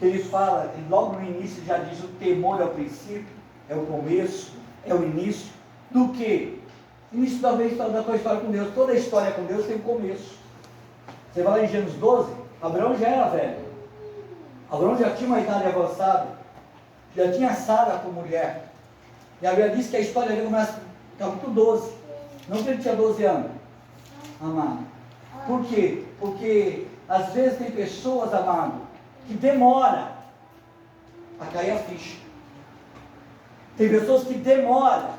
que ele fala, e logo no início já diz: o temor é o princípio, é o começo, é o início. Do que? Início da tua história com Deus. Toda história com Deus tem um começo. Você vai lá em Gênesis 12, Abraão já era velho. Abraão já tinha uma idade avançada. Já tinha Sara como mulher. E a Bíblia diz que a história dele começa no capítulo 12. Não que ele tinha 12 anos. Amado. Por quê? Porque às vezes tem pessoas, amado, que demoram a cair a ficha. Tem pessoas que demoram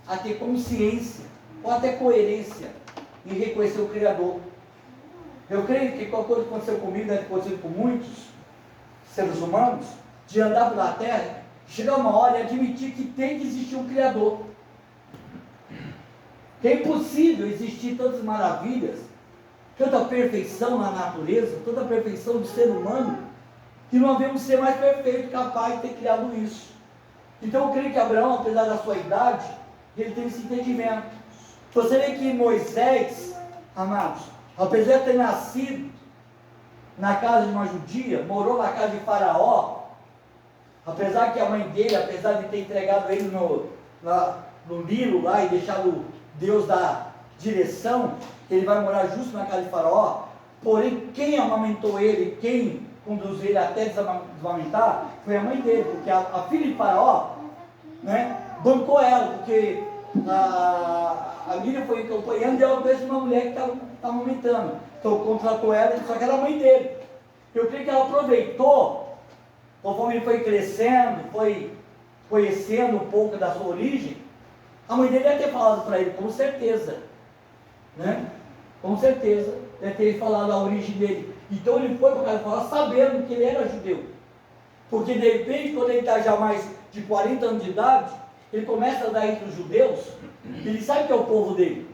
a ter consciência ou até coerência em reconhecer o Criador. Eu creio que qualquer coisa que aconteceu comigo deve ter acontecido com muitos seres humanos, de andar pela terra, chegar uma hora e admitir que tem que existir um Criador. Que é impossível existir tantas maravilhas, tanta perfeição na natureza, tanta perfeição do ser humano, que não havemos ser mais perfeito, capaz de ter criado isso. Então eu creio que Abraão, apesar da sua idade, ele teve esse entendimento. Você vê que Moisés, amados, apesar de ter nascido na casa de uma judia, morou na casa de Faraó, apesar que a mãe dele, apesar de ter entregado ele no Nilo lá e deixado Deus dar direção, ele vai morar justo na casa de Faraó, porém quem amamentou ele, quem conduziu ele até desamamentar, foi a mãe dele, porque a filha de Faraó, né, bancou ela, porque a Miriam foi acompanhando e deu a vez de uma mulher que estava amamentando, então contratou ela, só que era a mãe dele. Eu creio que ela aproveitou, conforme ele foi crescendo, foi conhecendo um pouco da sua origem, a mãe dele deve ter falado para ele, com certeza, né? Com certeza, deve ter falado a origem dele. Então ele foi para casa de Faraó sabendo que ele era judeu. Porque de repente, quando ele está já mais de 40 anos de idade, ele começa a andar entre os judeus, ele sabe que é o povo dele.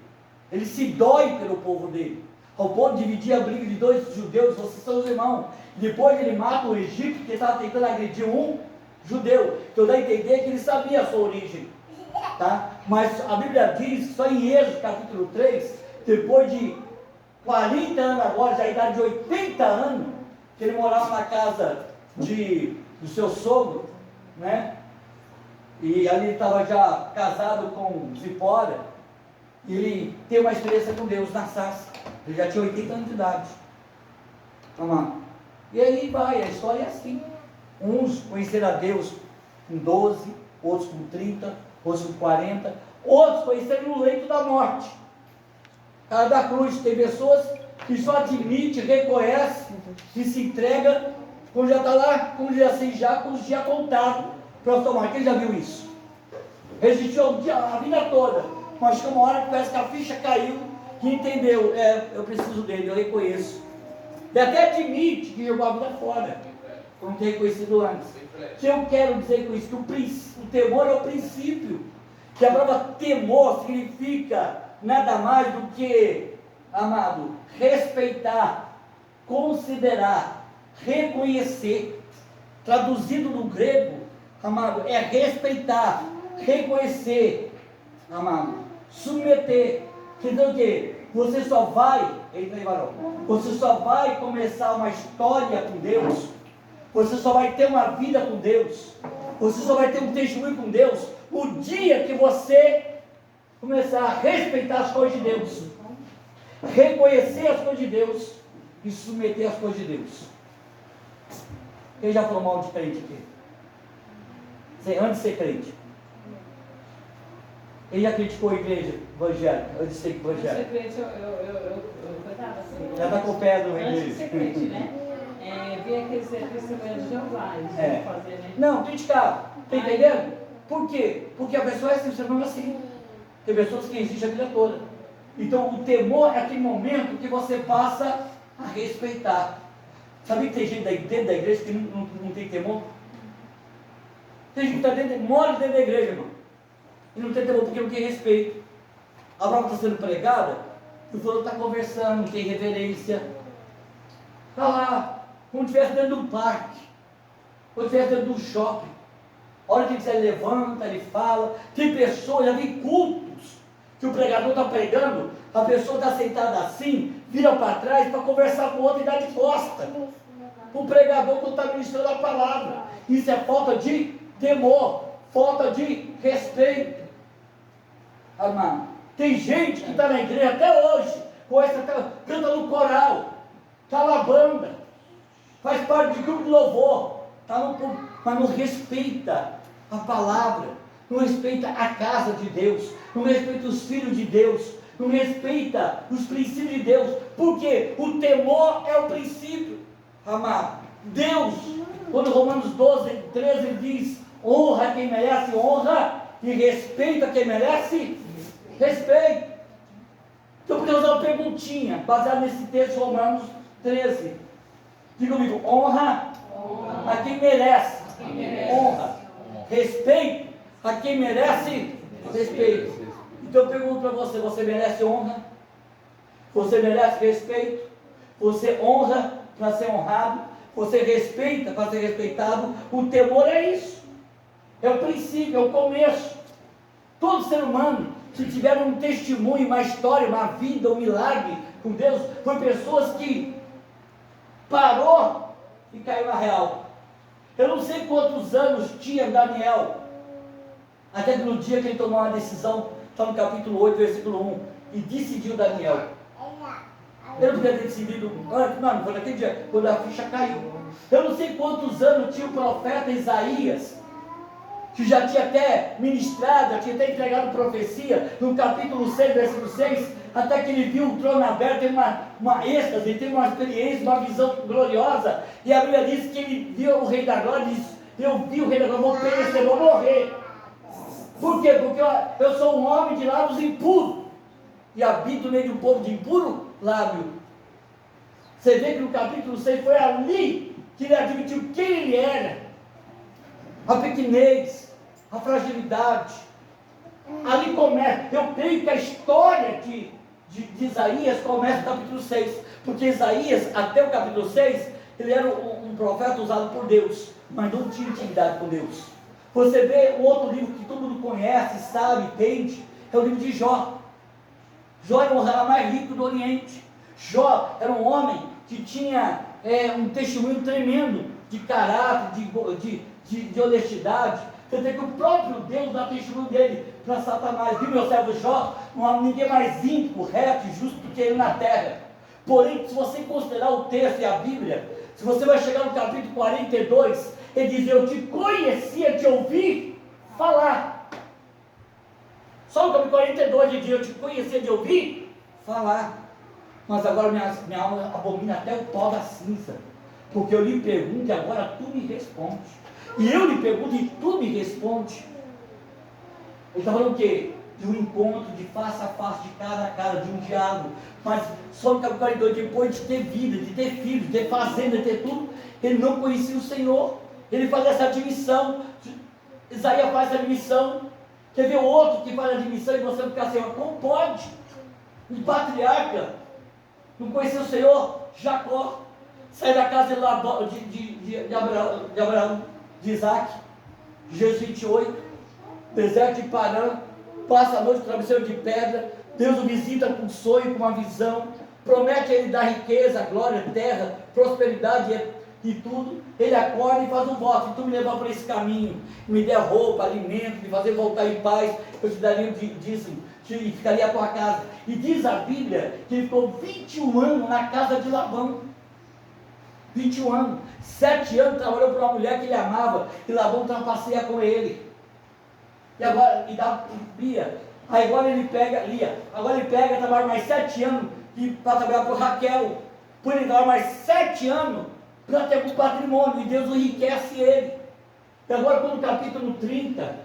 Ele se dói pelo povo dele. Ao ponto de dividir a briga de dois judeus, vocês são os irmãos. Depois ele mata o Egito, porque estava tentando agredir um judeu. Então dá a entender que ele sabia a sua origem. Tá? Mas a Bíblia diz que só em Êxodo capítulo 3, depois de 40 anos agora, já a idade de 80 anos, que ele morava na casa do seu sogro, né? E ali ele estava já casado com Zipora, e ele tem uma experiência com Deus na sarça. Ele já tinha 80 anos de idade. Amado. E aí vai, a história é assim. Uns conheceram a Deus com 12, outros com 30, outros com 40, outros conheceram no leito da morte. Cara da cruz. Tem pessoas que só admite, reconhece e se entrega quando já está lá, como diz assim, já com os dias contados para tomar. Quem já viu isso? Resistiu a vida toda, mas chegou uma hora que parece que a ficha caiu, que entendeu, eu preciso dele, eu reconheço. E até admite que jogou a vida fora, como tem reconhecido antes. O que eu quero dizer com isso? Que o temor é o princípio, que a palavra temor significa nada mais do que, amado, respeitar, considerar, reconhecer. Traduzido no grego, amado, é respeitar, reconhecer, amado, submeter. Então o que? Você só vai, eita aí, varão, você só vai começar uma história com Deus, você só vai ter uma vida com Deus, você só vai ter um testemunho com Deus, o dia que você começar a respeitar as coisas de Deus, reconhecer as coisas de Deus e submeter as coisas de Deus. Quem já falou mal de crente aqui? Antes de ser crente. Quem já criticou a igreja evangélica? Antes de ser evangélica? Antes de ser crente, eu estava assim. Já está com o pé do Antes de ser crente, né? Ver aqueles testemunhos de Jeová, eles vão fazer, né? Não, criticar. Está entendendo? Por quê? Porque a pessoa é assim, você não é assim. Tem pessoas que existem a vida toda. Então o temor é aquele momento que você passa a respeitar. Sabia que tem gente dentro da igreja que não tem temor? Tem gente que está mora dentro da igreja, irmão, e não tem temor porque não tem respeito. A palavra está sendo pregada e o fulano está conversando, não tem reverência. Está lá, como se estivesse dentro de um parque, como se estivesse dentro de um shopping. A hora que ele levanta, ele fala. Tem pessoas, já vi cultos, que o pregador está pregando, a pessoa está sentada assim, vira para trás para conversar com o outro e dá de costa. o pregador quando está ministrando a palavra. Isso é falta de temor, falta de respeito. Amado, tem gente que está na igreja até hoje, canta no coral, está na banda, faz parte de grupo de louvor, mas não respeita a palavra, não respeita a casa de Deus, não respeita os filhos de Deus, não respeita os princípios de Deus, porque o temor é o princípio. Amado, Deus, quando Romanos 12, 13 diz: honra quem merece honra e respeita quem merece respeito. Então, eu vou fazer uma perguntinha baseada nesse texto, Romanos 13. Diga comigo: honra a quem merece honra, respeito a quem merece respeito. Então eu pergunto para você: você merece honra? Você merece respeito? Você honra para ser honrado? Você respeita para ser respeitado? O temor é isso, é o princípio, é o começo. Todo ser humano, se tiver um testemunho, uma história, uma vida, um milagre com Deus, foi pessoas que parou e caiu na real. Eu não sei quantos anos tinha Daniel, até que no dia que ele tomou uma decisão, está no capítulo 8, versículo 1, e decidiu Daniel. Ele não podia ter decidido antes, não foi naquele dia, quando a ficha caiu. Eu não sei quantos anos tinha o profeta Isaías, que já tinha até ministrado, já tinha até entregado profecia, no capítulo 6, versículo 6, até que ele viu o trono aberto, teve uma êxtase, ele teve uma experiência, uma visão gloriosa, e a Bíblia diz que ele viu o Rei da Glória, e disse: eu vi o Rei da Glória, vou perecer, vou morrer. Por quê? Porque eu sou um homem de lábios impuros, e habito no meio de um povo de impuro lábio. Você vê que no capítulo 6 foi ali que ele admitiu quem ele era, a pequenez, a fragilidade. Ali começa, eu creio que a história de Isaías começa no capítulo 6, porque Isaías, até o capítulo 6, ele era um profeta usado por Deus, mas não tinha intimidade com Deus. Você vê o outro livro que todo mundo conhece, sabe, entende, é o livro de Jó. Jó era o cara mais rico do Oriente. Jó era um homem que tinha um testemunho tremendo de caráter, de honestidade. Quer dizer que o próprio Deus dá testemunho dele para Satanás. Viu, meu servo Jó? Não há ninguém mais ímpio, reto e justo do que ele na terra. Porém, se você considerar o texto e a Bíblia, se você vai chegar no capítulo 42, ele diz: eu te conhecia, te ouvi falar. Só no capítulo 42 ele diz: eu te conhecia de ouvir falar. Mas agora minha alma abomina até o pó da cinza, porque eu lhe pergunto e agora tu me respondes. E eu lhe pergunto e tu me respondes. Ele está falando o quê? De um encontro, de face a face, de cara a cara, de um diálogo. Mas só no capítulo 42, depois de ter vida, de ter filhos, de ter fazenda, de ter tudo, ele não conhecia o Senhor. Ele faz essa admissão. Isaías faz essa admissão. Quer ver outro que faz a admissão e você ficar assim: como pode? Um patriarca não conhecia o Senhor? Jacó sai da casa de Abraão, de Isaac, Gênesis 28, deserto de Parã, passa a noite no travesseiro de pedra. Deus o visita com um sonho, com uma visão, promete a ele dar riqueza, glória, terra, prosperidade e tudo. Ele acorda e faz um voto: se tu me levar por esse caminho, me der roupa, alimento, me fazer voltar em paz, eu te daria dízimo e ficaria a tua casa. E diz a Bíblia que ele ficou 21 anos na casa de Labão. 21 anos, 7 anos trabalhou para uma mulher que ele amava, e Labão trapaceia com ele. E agora, Lia, aí agora ele pega, trabalha mais 7 anos para trabalhar por Raquel. Por ele trabalhar mais 7 anos para ter um patrimônio, e Deus enriquece ele. E agora, quando no capítulo 30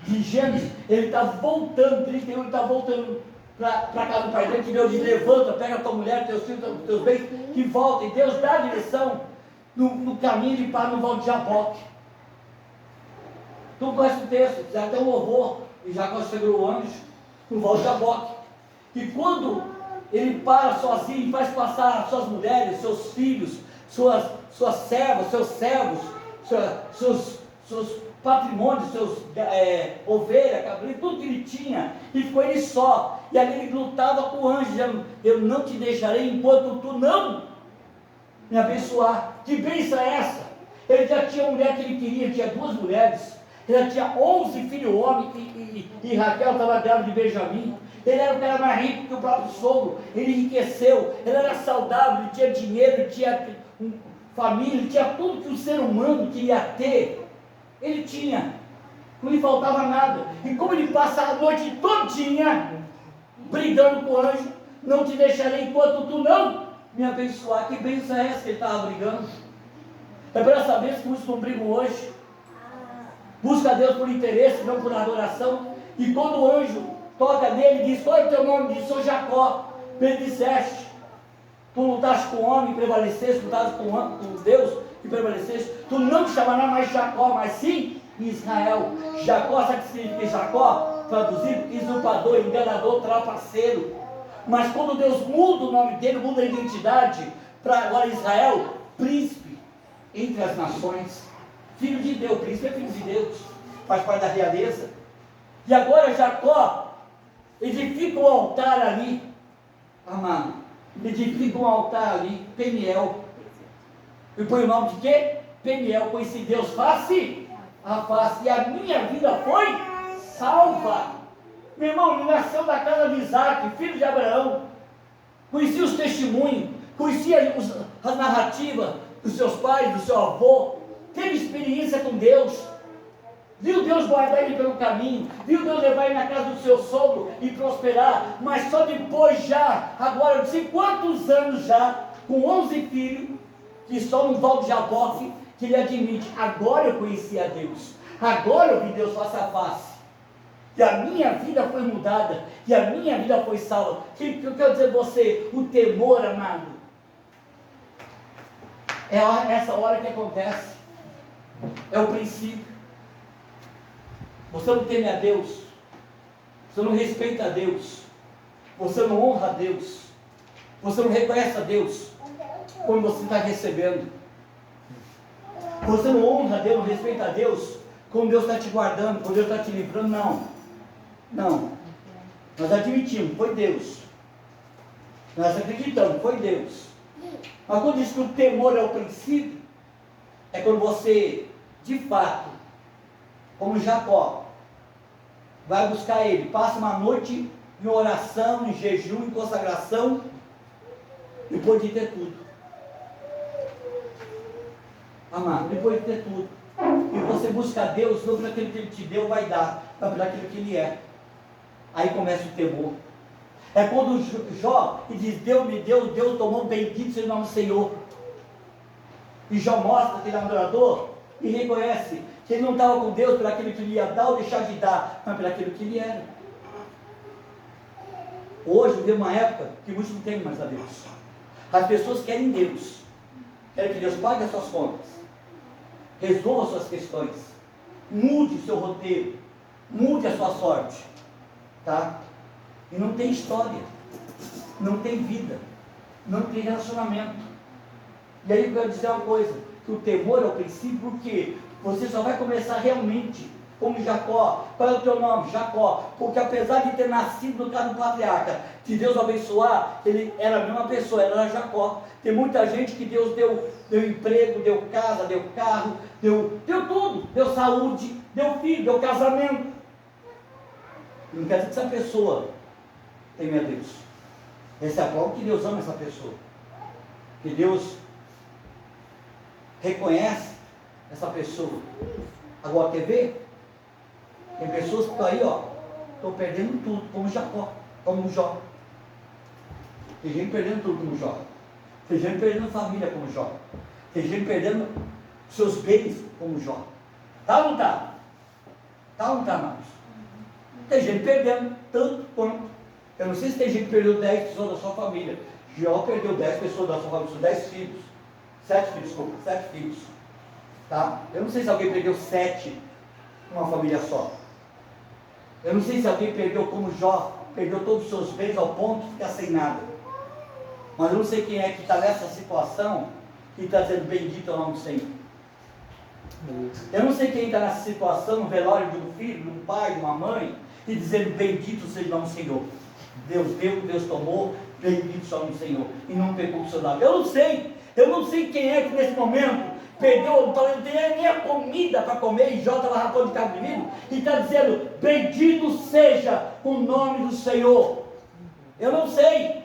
de Gênesis, ele está voltando, 31, ele está voltando para a casa do pai dele, que Deus diz: levanta, pega a tua mulher, teus filhos, teus bens, que volta. E Deus dá a direção no caminho de para no Val de Jaboque. Tu conhece o texto, já até um louvor, e já segurou o anjo no Val de Jaboque. E quando ele para sozinho e faz passar suas mulheres, seus filhos, suas servas, seus servos, seus patrimônios, seus ovelhas, cabrito, tudo que ele tinha, e ficou ele só. E ali ele lutava com o anjo, dizendo: eu não te deixarei enquanto tu não me abençoar. Que bênção é essa? Ele já tinha uma mulher que ele queria, ele tinha 2 mulheres. Ele já tinha 11 filhos homens e Raquel estava grávida de Benjamim. Ele era o cara mais rico que o próprio sogro. Ele enriqueceu, ele era saudável, ele tinha dinheiro, ele tinha família, ele tinha tudo que o ser humano queria ter. Ele tinha, não lhe faltava nada. E como ele passa a noite todinha brigando com o anjo, não te deixarei enquanto tu não me abençoar. Que bênção é essa que ele estava brigando? É para essa bênção que muitos não brigam hoje. Busca a Deus por interesse, não por adoração. E quando o anjo toca nele e diz: qual é o teu nome? Ele diz: sou Jacó. Ele disseste: tu lutaste com o homem e prevaleceste, lutaste com Deus e prevaleceste. Tu não te chamarás mais Jacó, mas sim Israel. Jacó, sabe o que significa Jacó? Traduzido: usurpador, enganador, trapaceiro. Mas quando Deus muda o nome dele, muda a identidade para agora Israel, príncipe entre as nações. Filho de Deus, príncipe é filho de Deus, faz parte da realeza. E agora Jacó edifica um altar ali, amado, edifica um altar ali, Peniel. E põe o nome de quê? Peniel. Conheci Deus face a face, e a minha vida foi salva. Meu irmão, ele nasceu da casa de Isaac, filho de Abraão. Conhecia os testemunhos, conhecia as narrativas dos seus pais, do seu avô. Teve experiência com Deus, viu Deus guardar ele pelo caminho, viu Deus levar ele na casa do seu sogro e prosperar, mas só depois já, agora não sei quantos anos já, com 11 filhos, que só no Val de Jaboque, que ele admite: agora eu conheci a Deus, agora eu vi Deus face a face, e a minha vida foi mudada, e a minha vida foi salva. O que eu quero dizer a você? O temor, amado, é essa hora que acontece. É o princípio. Você não teme a Deus, você não respeita a Deus, você não honra a Deus, você não reconhece a Deus quando você está recebendo. Você não honra a Deus, não respeita a Deus quando Deus está te guardando, quando Deus está te livrando. Não. Nós admitimos, foi Deus. Nós acreditamos, foi Deus. Mas quando diz que o temor é o princípio, é quando você, de fato, como Jacó, vai buscar ele, passa uma noite em oração, em jejum, em consagração, depois de ter tudo. Amado, depois de ter tudo. E você busca Deus, não por aquilo que Ele te deu, vai dar, mas por aquilo que Ele é. Aí começa o temor. É quando Jó diz: Deus me deu, Deus tomou, bendito seja o nome do Senhor. E Jó mostra que ele é um adorador e reconhece que ele não estava com Deus por aquilo que ele ia dar ou deixar de dar, mas por aquilo que ele era. Hoje vivemos uma época que muitos não temem mais a Deus. As pessoas querem Deus, querem que Deus pague as suas contas, resolva as suas questões, mude o seu roteiro, mude a sua sorte, tá? E não tem história, não tem vida, não tem relacionamento. E aí eu quero dizer uma coisa, que o temor é o princípio, porque você só vai começar realmente como Jacó. Qual é o teu nome? Jacó. Porque apesar de ter nascido no caso do patriarca, que Deus abençoar, ele era a mesma pessoa, ele era Jacó. Tem muita gente que Deus deu emprego, deu casa, deu carro, deu tudo, deu saúde, deu filho, deu casamento. Não quer dizer que essa pessoa teme a Deus. Essa é a prova que Deus ama essa pessoa, que Deus reconhece essa pessoa. Agora, quer ver? Tem pessoas que estão aí, estão perdendo tudo, como Jacó, como Jó. Tem gente perdendo tudo como Jó. Tem gente perdendo família como Jó. Tem gente perdendo seus bens como Jó. Tá ou não tá? Tá ou não tá, amados? Tem gente perdendo tanto quanto. Eu não sei se tem gente que perdeu 10 pessoas da sua família. Jó perdeu 10 pessoas da sua família, são 10 filhos. 7 filhos, desculpa, 7 filhos. Tá? Eu não sei se alguém perdeu 7 numa família só. Eu não sei se alguém perdeu como Jó, perdeu todos os seus bens ao ponto de ficar sem nada. Mas eu não sei quem é que está nessa situação e está dizendo: bendito é o nome do Senhor. Eu não sei quem está nessa situação, no velório de um filho, de um pai, de uma mãe, e dizendo: bendito seja o nome do Senhor. Deus deu, Deus tomou, bendito seja o nome do Senhor. E não pegou o seu lado. Eu não sei. Eu não sei quem é que nesse momento perdeu, talvez não tenha nem a comida para comer, e Jó estava rapando de carne de milho, e está dizendo, bendito seja o nome do Senhor. Eu não sei.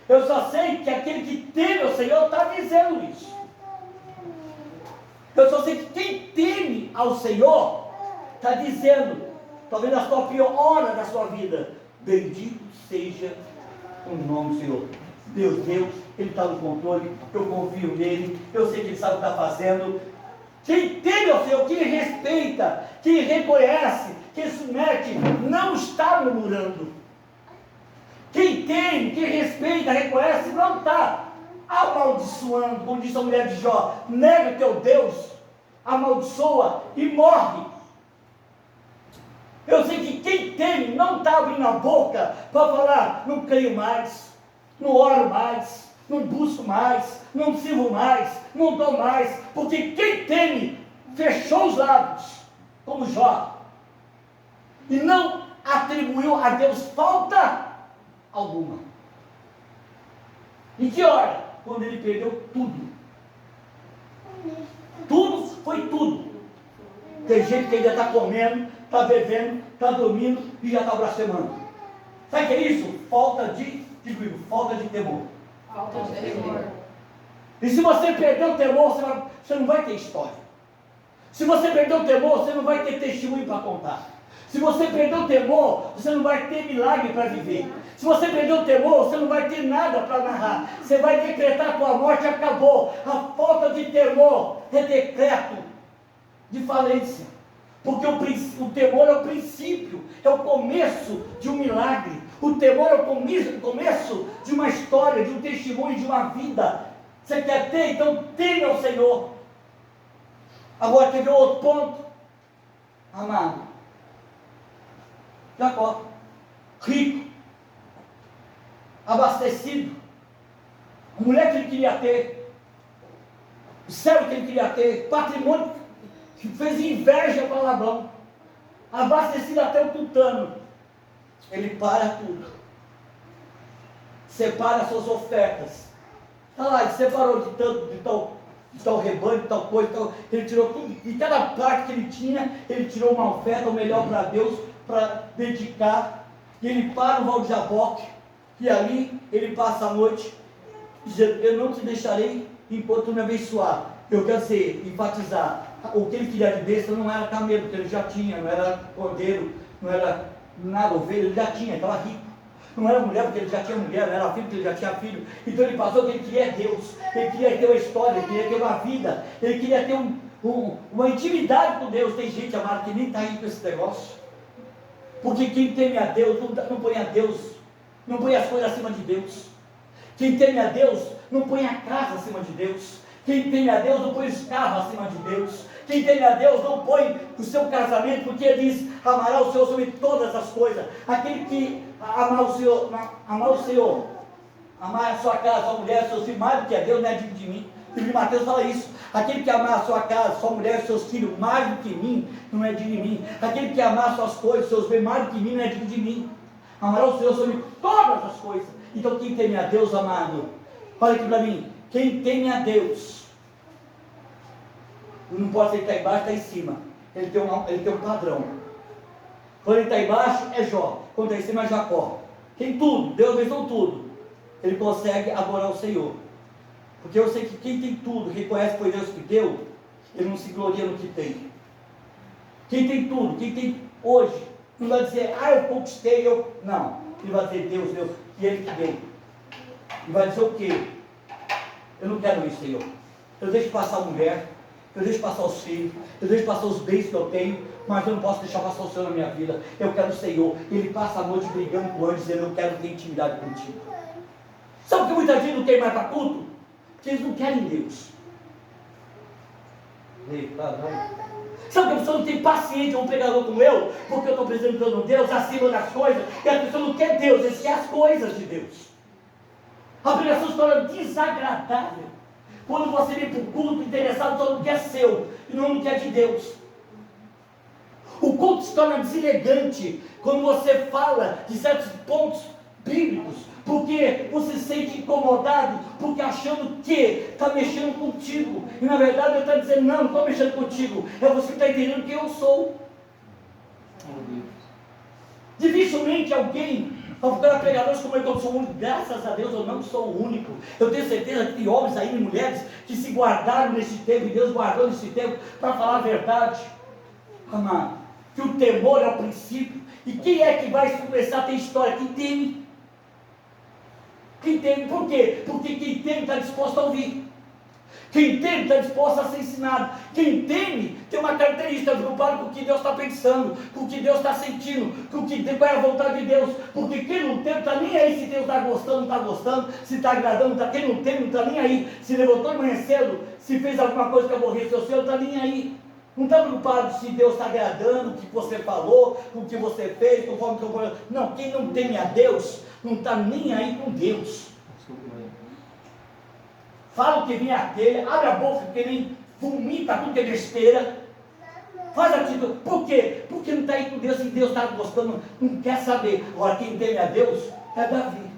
Eu só sei que aquele que teme ao Senhor está dizendo isso. Eu só sei que quem teme ao Senhor está dizendo, talvez na sua pior hora da sua vida, bendito seja o nome do Senhor. Deus, Ele está no controle, eu confio nele, eu sei que Ele sabe o que está fazendo. Quem teme ao Senhor, quem respeita, quem reconhece, quem se mete, não está murmurando. Quem teme, quem respeita, reconhece, não está amaldiçoando, como disse a mulher de Jó, nega teu Deus, amaldiçoa e morre. Eu sei que quem teme não está abrindo a boca para falar, não creio mais, não oro mais, não busco mais, não sirvo mais, não dou mais, porque quem teme fechou os lábios, como Jó, e não atribuiu a Deus falta alguma. Em que hora? Quando ele perdeu tudo. Tudo foi tudo. Tem gente que ainda está comendo, está bebendo, está dormindo e já está blasfemando. Sabe o que é isso? Falta de temor. Falta de temor. E se você perder o temor, você não vai ter história. Se você perder o temor, você não vai ter testemunho para contar. Se você perder o temor, você não vai ter milagre para viver. Se você perder o temor, você não vai ter nada para narrar. Você vai decretar a tua morte e acabou. A falta de temor é decreto de falência. Porque o temor é o princípio, é o começo de um milagre. O temor é o começo de uma história, de um testemunho, de uma vida. Você quer ter? Então teme ao Senhor. Agora quer ver outro ponto? Amado, Jacó, rico, abastecido, a mulher que ele queria ter, o céu que ele queria ter, patrimônio que fez inveja para Labão, abastecido até o tutano. Ele para tudo, separa suas ofertas. Está lá, ele separou de tal rebanho, de tal coisa, ele tirou tudo, e cada parte que ele tinha, ele tirou uma oferta, o melhor para Deus, para dedicar. E ele para o Val de Jaboque, e ali ele passa a noite, dizendo, eu não te deixarei enquanto me abençoar. Eu quero dizer, enfatizar, o que ele queria de besta não era camelo, porque ele já tinha, não era cordeiro, não era nada, ovelha, ele já tinha, estava rico. Não era mulher, porque ele já tinha mulher, não era filho, porque ele já tinha filho. Então ele passou que ele queria Deus, ele queria ter uma história, ele queria ter uma vida, ele queria ter uma intimidade com Deus. Tem gente, amada, que nem está indo com esse negócio. Porque quem teme a Deus, não põe a Deus, não põe as coisas acima de Deus. Quem teme a Deus, não põe a casa acima de Deus. Quem teme a Deus, não põe os carros acima de Deus. Quem teme a Deus, não põe o seu casamento, porque ele diz, amará o Senhor sobre todas as coisas. Aquele que amar o Senhor, amar a sua casa, a sua mulher, seus filhos, mais do que a Deus, não é digno de mim. O livro de Mateus fala isso. Aquele que amar a sua casa, sua mulher, seus filhos, mais do que mim, não é digno de mim. Aquele que amar suas coisas, seus bens, mais do que mim, não é digno de mim. Amará o Senhor sobre todas as coisas. Então quem teme a Deus, amado, olha aqui para mim, quem teme a Deus, não pode ser que está embaixo, está em cima. Ele tem um padrão. Quando ele está embaixo é Jó, quando está em cima é Jacó. Tem tudo, Deus abençoou tudo. Ele consegue adorar o Senhor. Porque eu sei que quem tem tudo, reconhece que foi Deus que deu, ele não se gloria no que tem. Quem tem tudo, quem tem hoje, não vai dizer, eu conquistei, não. Ele vai dizer, Deus deu, e Ele que deu. E vai dizer o quê? Eu não quero isso, Senhor. Eu deixo passar a mulher, eu deixo passar os filhos, eu deixo passar os bens que eu tenho, mas eu não posso deixar passar o Senhor na minha vida. Eu quero o Senhor. Ele passa a noite brigando com o anjo, dizendo, eu quero ter intimidade contigo. Sabe por que muita gente não tem mais para culto? Porque eles não querem Deus. Sabe que a pessoa não tem paciência, um pregador como eu, porque eu estou apresentando Deus acima das coisas, e a pessoa não quer Deus, eles querem as coisas de Deus. A pregação se torna desagradável. Quando você vem para o culto interessado, todo mundo quer seu, e não quer de Deus. O culto se torna deselegante quando você fala de certos pontos bíblicos, Porque você se sente incomodado, porque achando que está mexendo contigo. E na verdade ele está dizendo, não estou mexendo contigo. É você que está entendendo quem eu sou. Dificilmente alguém vai ficar pregadores como eu sou o único. Graças a Deus eu não sou o único. Eu tenho certeza que tem homens aí e mulheres que se guardaram nesse tempo, e Deus guardou nesse tempo para falar a verdade. Amado, que o temor é o princípio. E quem é que vai começar a ter história? Quem teme. Quem teme, por quê? Porque quem teme está disposto a ouvir. Quem teme está disposto a ser ensinado. Quem teme tem uma característica preocupada com o que Deus está pensando, com o que Deus está sentindo, com o que qual é a vontade de Deus. Porque quem não teme está nem aí se Deus está gostando, não está gostando, se está agradando, tá. Quem não teme não está nem aí. Se levantou de manhã cedo, se fez alguma coisa que aborreceu o Senhor, não está nem aí. Não está preocupado se Deus está agradando o que você falou, o que você fez, conforme que eu falei. Não, quem não teme a Deus, não está nem aí com Deus. Fala o que vem à telha, abre a boca que nem vomita tudo que é besteira. Faz atitude. Por quê? Porque não está aí com Deus e Deus está gostando, não quer saber. Agora, quem teme a Deus é Davi.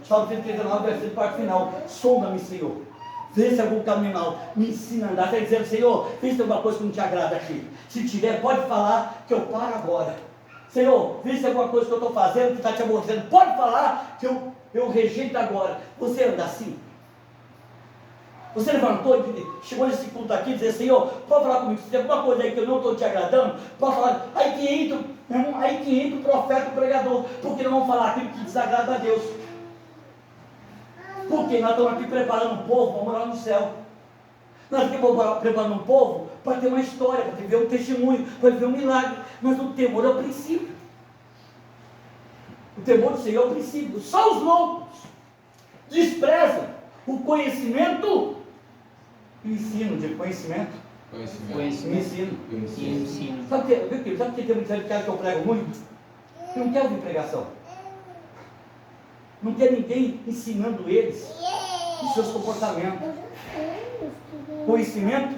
Salmo 139, versículo parte final. Sonda-me, Senhor. Vê se algum caminho mal, me ensina a andar. Está dizendo, Senhor, vê se tem alguma coisa que não te agrada aqui. Se tiver, pode falar que eu paro agora. Senhor, vê se tem alguma coisa que eu estou fazendo que está te aborrecendo. Pode falar que eu rejeito agora. Você anda assim? Você levantou e chegou nesse culto aqui e dizer, Senhor, pode falar comigo, se tem alguma coisa aí que eu não estou te agradando, pode falar. Aí que entra o profeta, o pregador, porque não vamos falar aquilo que desagrada a Deus. Porque nós estamos aqui preparando um povo para morar no céu. Nós estamos preparando um povo para ter uma história, para viver um testemunho, para viver um milagre. Mas o temor é o princípio. O temor do Senhor é o princípio. Só os loucos desprezam o conhecimento e o ensino. De conhecimento? Conhecimento. Ensino. Sabe por que tem muita gente que eu prego muito? Eu não quero ouvir pregação. Não quer ninguém ensinando eles os seus comportamentos. Conhecimento,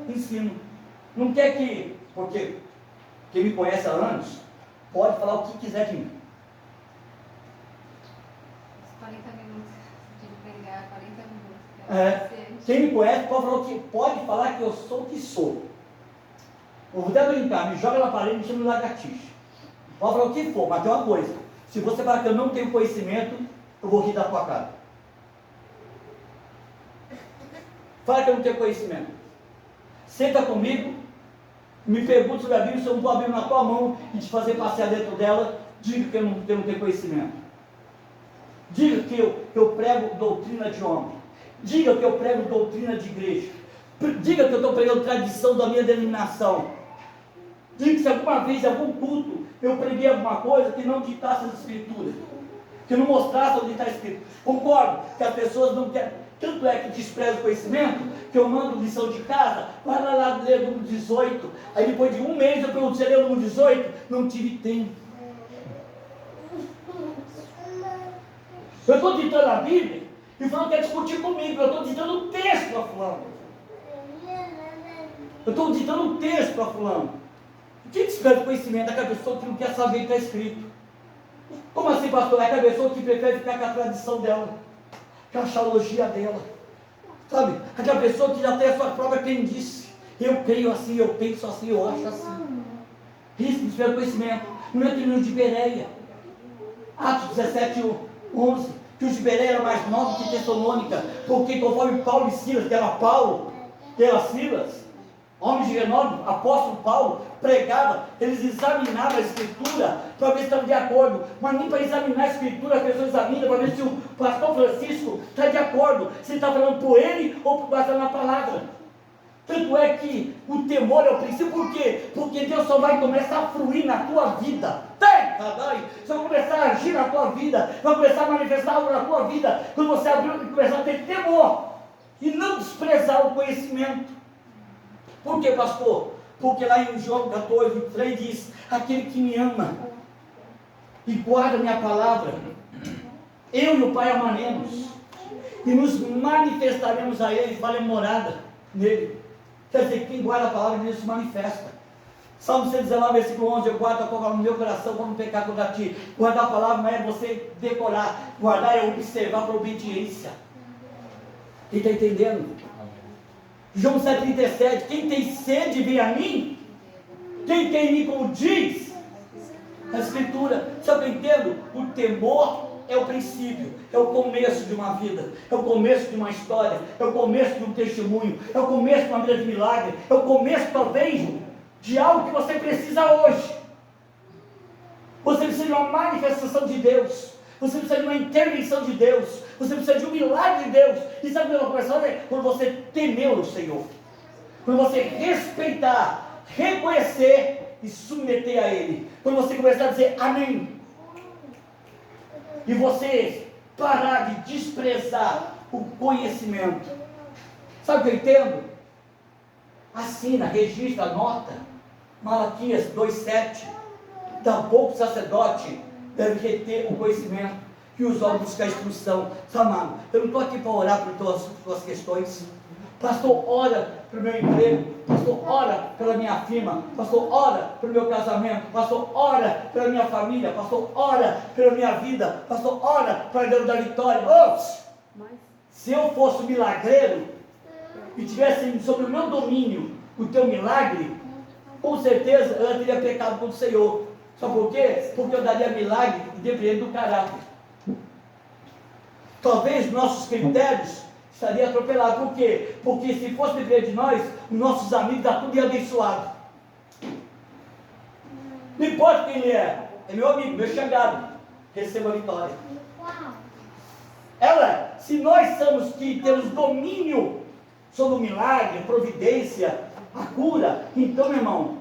ensino. Não quer que, porque quem me conhece há anos, pode falar o que quiser de mim. 40 minutos de pregar, 40 minutos. Quem me conhece pode falar que eu sou o que sou. Eu vou até brincar, me joga na parede e me chama de lagartixa. Pode falar o que for, mas tem uma coisa. Se você falar que eu não tenho conhecimento, eu vou rir da tua cara. Fala que eu não tenho conhecimento. Senta comigo, me pergunta sobre a Bíblia, se eu não estou abrindo na tua mão e te fazer passear dentro dela, diga que eu não tenho conhecimento. Diga que eu prego doutrina de homem. Diga que eu prego doutrina de igreja. Diga que eu estou pregando tradição da minha denominação. Diga que se alguma vez, em algum culto, eu preguei alguma coisa que não ditasse as escrituras, que não mostrasse onde está escrito. Concordo que as pessoas não querem. Tanto é que despreza o conhecimento, que eu mando lição de casa, vai lá ler o número 18. Aí depois de um mês eu pergunto, você leu o número 18? Não tive tempo. Eu estou ditando a Bíblia e o fulano quer discutir comigo. Eu estou ditando um texto para fulano. Eu estou ditando um texto para fulano. O que despreza o conhecimento? É aquela pessoa que não quer saber o que está escrito. Como assim, pastor? É aquela pessoa que prefere ficar com a tradição dela, com a xalogia dela, sabe? Aquela pessoa que já tem a sua própria crendice. Eu creio assim, eu penso assim, eu acho assim. Isso despreza o conhecimento. Não é livro de Bereia, Atos 17:11, que os de Bereia eram mais novos que Tessalônica, porque conforme Paulo e Silas, que era Paulo, que era Silas, homens de renome, apóstolo Paulo, pregava, eles examinavam a escritura para ver se estavam de acordo, mas nem para examinar a escritura as pessoas examinam para ver se o pastor Francisco está de acordo, se ele está falando por ele ou por baseado na palavra. Tanto é que o temor é o princípio. Por quê? Porque Deus só vai começar a fluir na tua vida. Só vai começar a agir na tua vida, vai começar a manifestar algo na tua vida quando você abrir e começar a ter temor e não desprezar o conhecimento. Por quê, pastor? Porque lá em João 14:23 diz: aquele que me ama e guarda minha palavra, eu e o Pai amaremos e nos manifestaremos a ele, faremos morada nele. Quer dizer, quem guarda a palavra nele se manifesta. Salmo 119, versículo 11, eu guardo a palavra no meu coração para não pecar contra ti. Guardar a palavra não é você decorar, guardar é observar para obediência. Quem está entendendo? João 7,37, quem tem sede, vem a mim. Quem tem em mim, como diz a Escritura. Sabe o que eu entendo? O temor é o princípio, é o começo de uma vida, é o começo de uma história, é o começo de um testemunho, é o começo de uma vida de milagre, é o começo talvez de algo que você precisa hoje. Você precisa de uma manifestação de Deus, você precisa de uma intervenção de Deus, você precisa de um milagre de Deus. E sabe o que eu vou começar a fazer? Quando você temer o Senhor, quando você respeitar, reconhecer e submeter a Ele, quando você começar a dizer amém, e você parar de desprezar o conhecimento. Sabe o que eu entendo? Assina, registra, anota. Malaquias 2,7. Tampouco o sacerdote deve reter o conhecimento, que os homens buscam a instrução. Sabe, amado, eu não estou aqui para orar por tuas questões. Pastor, ora pelo meu emprego. Pastor, ora pela minha firma. Pastor, ora pelo meu casamento. Pastor, ora pela minha família. Pastor, ora pela minha vida. Pastor, ora para Deus da vitória. Ops! Se eu fosse milagreiro e tivesse sobre o meu domínio o teu milagre, com certeza eu teria pecado contra o Senhor. Sabe por quê? Porque eu daria milagre dependendo do caráter. Talvez nossos critérios estaria atropelado. Por quê? Porque se fosse depender de nós, os nossos amigos estão tudo abençoados. Não importa quem ele é meu amigo, meu chegado, receba a vitória. Ela, se nós somos que temos domínio sobre o milagre, a providência, a cura, então, meu irmão,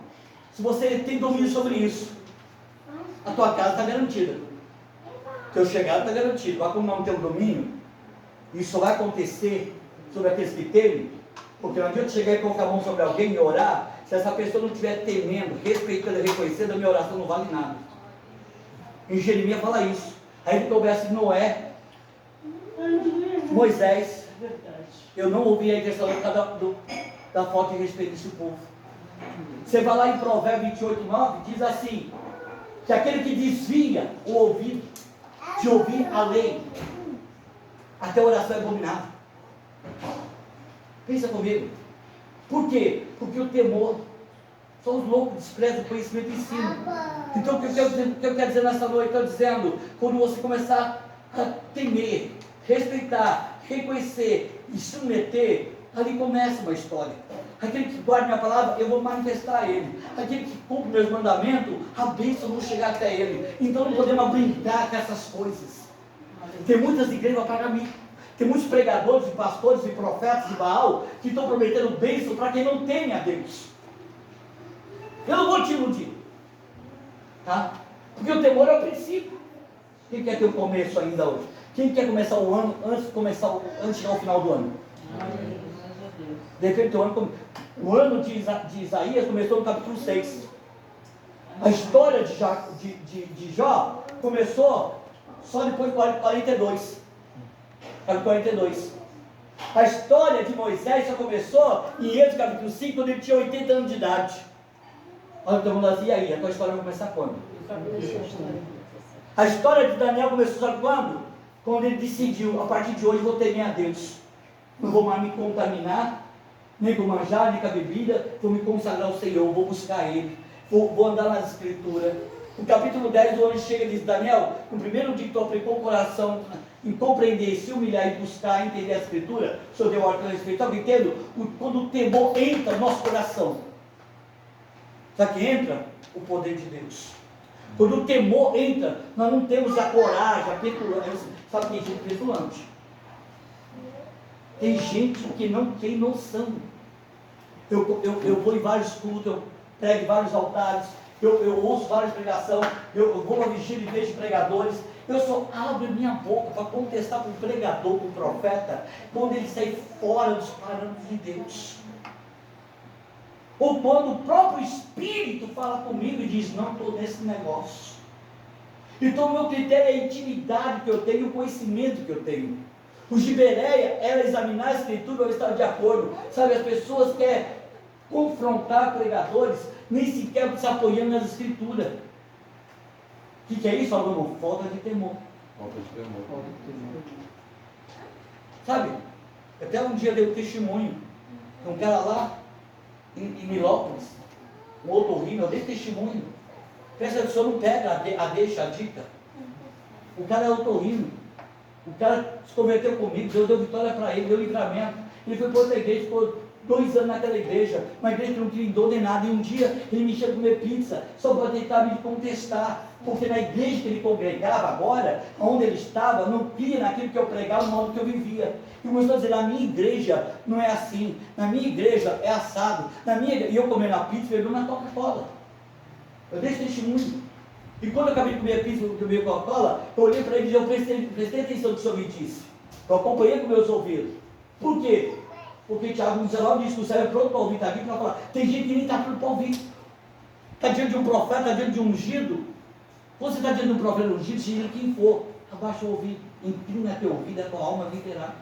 se você tem domínio sobre isso, a tua casa está garantida, teu chegado está garantido. Mas como não tem o domínio, isso só vai acontecer sobre aqueles que temem, porque não adianta chegar e colocar a mão sobre alguém e orar, se essa pessoa não estiver temendo, respeitando e reconhecendo, a minha oração não vale nada. Em Jeremias fala isso. Aí ele conversa de Noé, Moisés, eu não ouvi a intenção da falta de respeito desse povo. Você vai lá em Provérbios 28:9, diz assim, que aquele que desvia o ouvido de ouvir a lei, até a oração é abominável. Pensa comigo. Por quê? Porque o temor, só os loucos desprezam o conhecimento e ensino. Então o que eu quero dizer nessa noite? Estou dizendo, quando você começar a temer, respeitar, reconhecer e submeter, ali começa uma história. Aquele que guarda minha palavra, eu vou manifestar a ele. Aquele que cumpre meus mandamentos, a bênção vou chegar até ele. Então não podemos brincar com essas coisas. Tem muitas igrejas para mim. Tem muitos pregadores e pastores e profetas de Baal que estão prometendo bênção para quem não teme a Deus. Eu não vou te iludir, tá? Porque o temor é o princípio. Quem quer ter o começo ainda hoje? Quem quer começar o ano antes de chegar ao final do ano? De repente o ano de Isaías começou no capítulo 6. A história de Jó começou só depois de 42. Capítulo 42. A história de Moisés só começou em Êxodo capítulo 5, quando ele tinha 80 anos de idade. Olha, todo mundo assim, e aí? A tua história vai começar quando? A história de Daniel começou sabe quando? Quando ele decidiu, a partir de hoje vou temer a Deus. Não vou mais me contaminar, nem com manjar, nem com a bebida, vou me consagrar ao Senhor, vou buscar Ele, vou andar nas Escrituras. No capítulo 10 do anjo chega e diz, Daniel, no primeiro dia que tu aplicou o coração em compreender, se humilhar e buscar, entender a Escritura, o Senhor deu ordem a respeito. Sabe o que entendo? Quando o temor entra no nosso coração, sabe que entra? O poder de Deus. Quando o temor entra, nós não temos a coragem, a petulância. Sabe que tem gente petulante? Tem gente que não tem noção. Eu vou em vários cultos, eu prego em vários altares, eu ouço várias pregações, eu vou a vigília e vejo pregadores. Eu só abro minha boca para contestar com o pregador, com o profeta, quando ele sai fora dos parâmetros de Deus. Ou quando o próprio Espírito fala comigo e diz, não estou nesse negócio. Então o meu critério é a intimidade que eu tenho, o conhecimento que eu tenho. O de Bereia era examinar a Escritura para estar de acordo. Sabe, as pessoas querem confrontar pregadores, nem sequer se apoiando nas escrituras. O que é isso, Salomão? Falta de temor. Falta de temor. Sabe? Até um dia deu testemunho. Tem um cara lá em Milópolis, um otorrino, eu dei testemunho. Pensa que o senhor não pega a deixa, a dica. O cara é otorrino. O cara se converteu comigo, Deus deu vitória para ele, deu livramento. Ele foi para outra igreja, ficou 2 anos naquela igreja, uma igreja que não tinha dor nem nada. E um dia ele me chama comer pizza, só para tentar me contestar, porque na igreja que ele congregava agora, onde ele estava, não cria naquilo que eu pregava, no modo que eu vivia. E começou a dizer, na minha igreja não é assim, na minha igreja é assado, e eu comendo a pizza, bebendo na Coca-Cola. Eu dei esse testemunho. E quando eu acabei de comer a pizza, eu bebi Coca-Cola, eu olhei para ele e eu prestei atenção no que o senhor me disse. Eu acompanhei com meus ouvidos. Por quê? Porque Tiago 19 diz que o céu é pronto para ouvir, está aqui para falar. Tem gente que nem está pronto para ouvir. Está diante de um profeta, está diante de um ungido. Quando você está diante de um profeta ungido, seja quem for, abaixa o ouvido, inclina teu ouvido, a tua alma virá.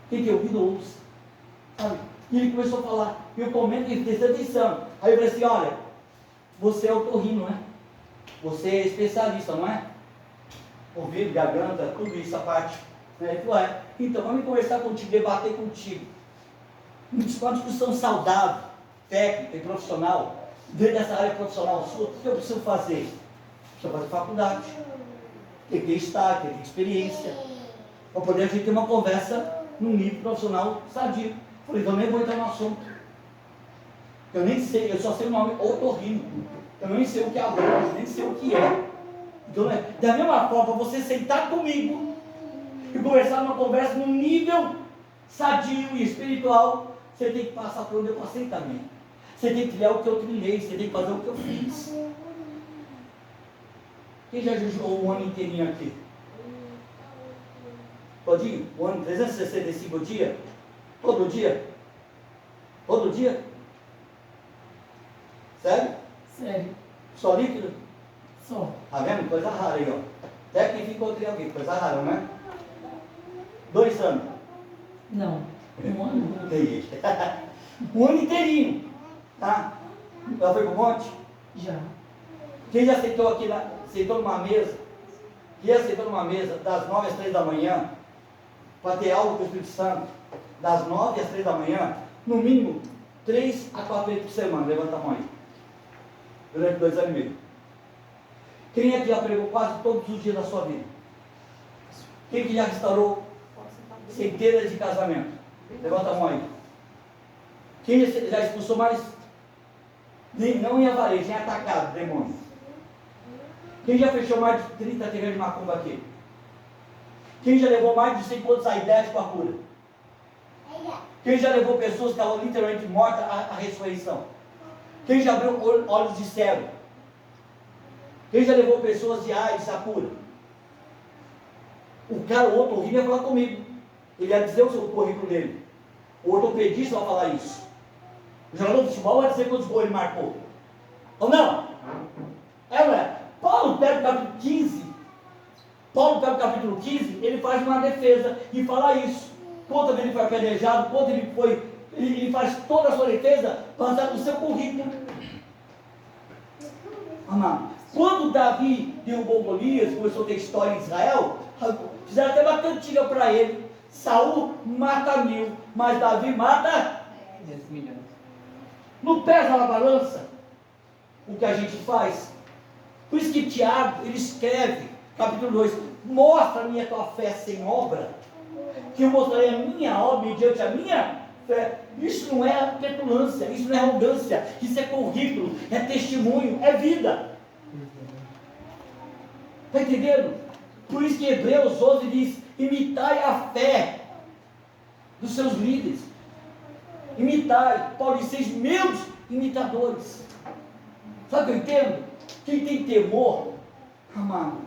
Quem tem ouvido, ouça. Sabe? E ele começou a falar. E eu comento e prestei atenção. Aí eu falei assim, olha, você é otorrino, não é? Você é especialista, não é? Ouvido, garganta, tudo isso, a parte. Ele falou, então vamos conversar contigo, debater contigo. Uma discussão saudável, técnica e profissional, dentro dessa área profissional sua, o que eu preciso fazer? Preciso fazer faculdade, tem que ter estágio, tem que ter experiência, para poder a gente ter uma conversa num nível profissional sadio. Falei, então nem vou entrar no assunto. Eu nem sei, eu só sei o nome otorrino. Eu nem sei o que é abrange, nem sei o que é. Então, da mesma forma, você sentar comigo e conversar numa conversa num nível sadio e espiritual, você tem que passar por onde eu passei também. Você tem que trilhar o que eu trilhei, você tem que fazer o que eu fiz. Quem já jejuou um ano inteirinho aqui? Todinho? Um ano, 365 dias? Todo dia? Todo dia? Sério? Sério. Só líquido? Só. Tá vendo? Coisa rara aí, ó. Até que encontrei alguém, coisa rara, não é? 2 anos. Não. Um ano. Um ano inteirinho. Tá? Já foi pro monte? Já. Quem já sentou aqui, sentou numa mesa? Quem já sentou numa mesa das 9 às 3 da manhã, para ter aula com o Espírito Santo, das 9 às 3 da manhã, no mínimo 3 a 4 vezes por semana, levanta a mão aí. Durante 2 anos e meio. Quem é que já pregou quase todos os dias da sua vida? Quem que já restaurou centenas de casamentos? Levanta a mão aí. Quem já expulsou mais, não em avarejo, em atacado, demônio? Quem já fechou mais de 30 terreiros de macumba aqui? Quem já levou mais de 100 contos a ideia para a cura? Quem já levou pessoas que estavam literalmente mortas à ressurreição? Quem já abriu olhos de cego? Quem já levou pessoas de AIDS à cura? O cara, o otorrino, ia falar comigo. Ele ia dizer o currículo dele. O ortopedista vai falar isso. O jogador de futebol vai dizer quantos gols ele marcou. Ou não? É, não é? Paulo pega o capítulo 15. Paulo pega o capítulo 15, ele faz uma defesa e fala isso. Quanto ele foi apedrejado, quanto ele foi. Ele faz toda a sua defesa baseado no seu currículo. Amado. Quando Davi derrubou Golias, começou a ter história em Israel, fizeram até uma cantiga para ele. Saul mata 1000, mas Davi mata 10 milhões. Não pesa na balança o que a gente faz. Por isso que Tiago, ele escreve, capítulo 2, mostra-me a tua fé sem obra, que eu mostrarei a minha obra mediante a minha fé. Isso não é petulância, isso não é arrogância, isso é currículo, é testemunho, é vida. Está entendendo? Por isso que Hebreus 11 diz, imitai a fé dos seus líderes. Imitai, Paulo diz, seis meus imitadores. Sabe o que eu entendo? Quem tem temor, amado,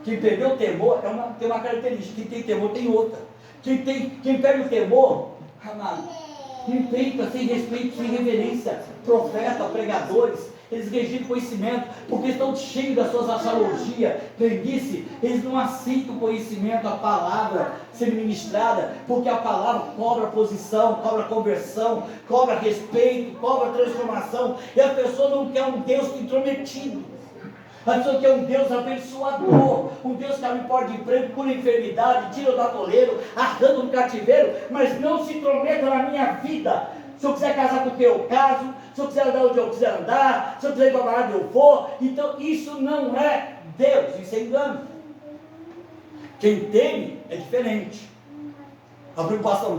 quem perdeu o temor tem uma característica, quem tem temor tem outra. Quem perde o temor, amado, impeita, sem respeito, sem reverência, profeta, pregadores, eles rejeitam conhecimento, porque estão cheios das suas axiologias, crendice, eles não aceitam o conhecimento, a palavra ser ministrada, porque a palavra cobra posição, cobra conversão, cobra respeito, cobra transformação, e a pessoa não quer um Deus intrometido. A pessoa quer um Deus abençoador, um Deus que abre porta de emprego, cura enfermidade, tira do atoleiro, arranca do cativeiro, mas não se intrometa na minha vida. Se eu quiser casar com quem eu caso, se eu quiser andar onde eu quiser andar, se eu quiser ir para a balada eu vou. Então isso não é Deus, isso é engano. Quem teme é diferente. A preocupação